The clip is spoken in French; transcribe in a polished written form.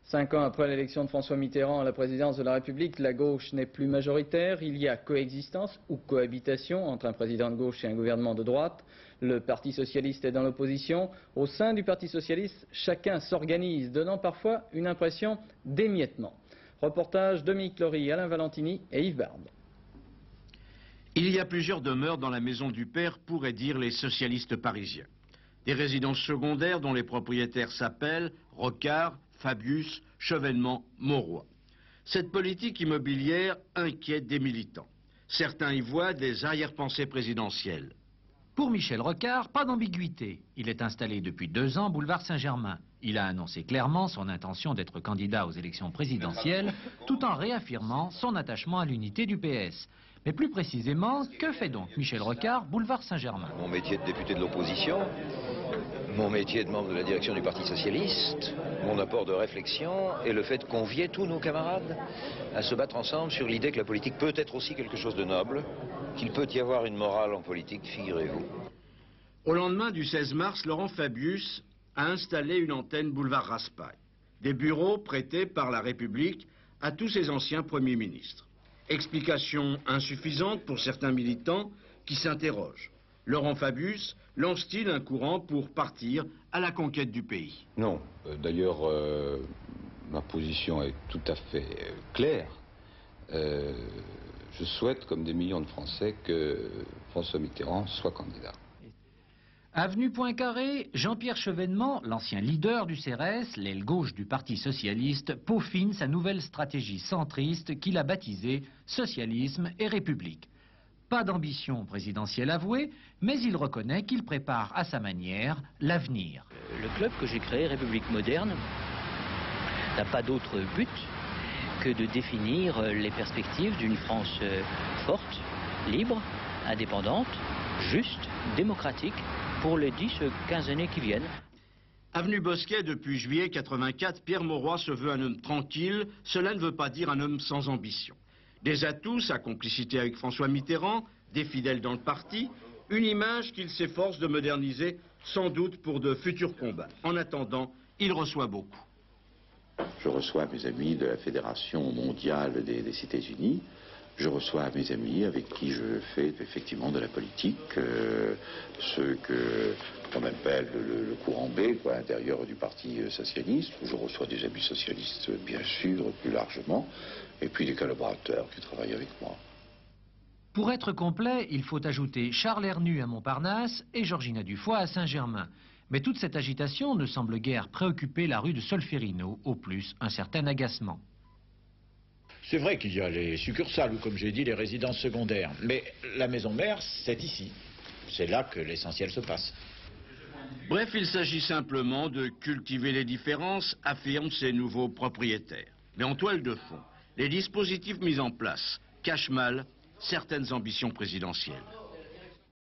5 ans après l'élection de François Mitterrand à la présidence de la République, la gauche n'est plus majoritaire. Il y a coexistence ou cohabitation entre un président de gauche et un gouvernement de droite. Le Parti socialiste est dans l'opposition. Au sein du Parti socialiste, chacun s'organise, donnant parfois une impression d'émiettement. Reportage Dominique Lory, Alain Valentini et Yves Barbe. Il y a plusieurs demeures dans la maison du père, pourraient dire les socialistes parisiens. Des résidences secondaires dont les propriétaires s'appellent Rocard, Fabius, Chevènement, Mauroy. Cette politique immobilière inquiète des militants. Certains y voient des arrière-pensées présidentielles. Pour Michel Rocard, pas d'ambiguïté. Il est installé depuis 2 ans boulevard Saint-Germain. Il a annoncé clairement son intention d'être candidat aux élections présidentielles, tout en réaffirmant son attachement à l'unité du PS. Mais plus précisément, que fait donc Michel Rocard, boulevard Saint-Germain? Mon métier de député de l'opposition, mon métier de membre de la direction du Parti socialiste, mon apport de réflexion et le fait de convier tous nos camarades à se battre ensemble sur l'idée que la politique peut être aussi quelque chose de noble, qu'il peut y avoir une morale en politique, figurez-vous. Au lendemain du 16 mars, Laurent Fabius a installé une antenne boulevard Raspail. Des bureaux prêtés par la République à tous ses anciens premiers ministres. Explication insuffisante pour certains militants qui s'interrogent. Laurent Fabius lance-t-il un courant pour partir à la conquête du pays? Non. D'ailleurs, ma position est tout à fait claire. Je souhaite, comme des millions de Français, que François Mitterrand soit candidat. Avenue Poincaré, Jean-Pierre Chevènement, l'ancien leader du CRS, l'aile gauche du Parti socialiste, peaufine sa nouvelle stratégie centriste qu'il a baptisée Socialisme et République. Pas d'ambition présidentielle avouée, mais il reconnaît qu'il prépare à sa manière l'avenir. Le club que j'ai créé, République moderne, n'a pas d'autre but que de définir les perspectives d'une France forte, libre, indépendante, juste, démocratique, pour les 10-15 années qui viennent. Avenue Bosquet, depuis juillet 84, Pierre Mauroy se veut un homme tranquille. Cela ne veut pas dire un homme sans ambition. Des atouts, sa complicité avec François Mitterrand, des fidèles dans le parti, une image qu'il s'efforce de moderniser, sans doute pour de futurs combats. En attendant, il reçoit beaucoup. Je reçois mes amis de la Fédération mondiale des Cités-Unies. Je reçois mes amis avec qui je fais effectivement de la politique, ceux qu'on appelle le courant B, à l'intérieur du Parti socialiste. Je reçois des amis socialistes, bien sûr, plus largement, et puis des collaborateurs qui travaillent avec moi. Pour être complet, il faut ajouter Charles Hernu à Montparnasse et Georgina Dufoy à Saint-Germain. Mais toute cette agitation ne semble guère préoccuper la rue de Solferino, au plus un certain agacement. C'est vrai qu'il y a les succursales ou, comme j'ai dit, les résidences secondaires. Mais la maison mère, c'est ici. C'est là que l'essentiel se passe. Bref, il s'agit simplement de cultiver les différences, affirment ces nouveaux propriétaires. Mais en toile de fond, les dispositifs mis en place cachent mal certaines ambitions présidentielles.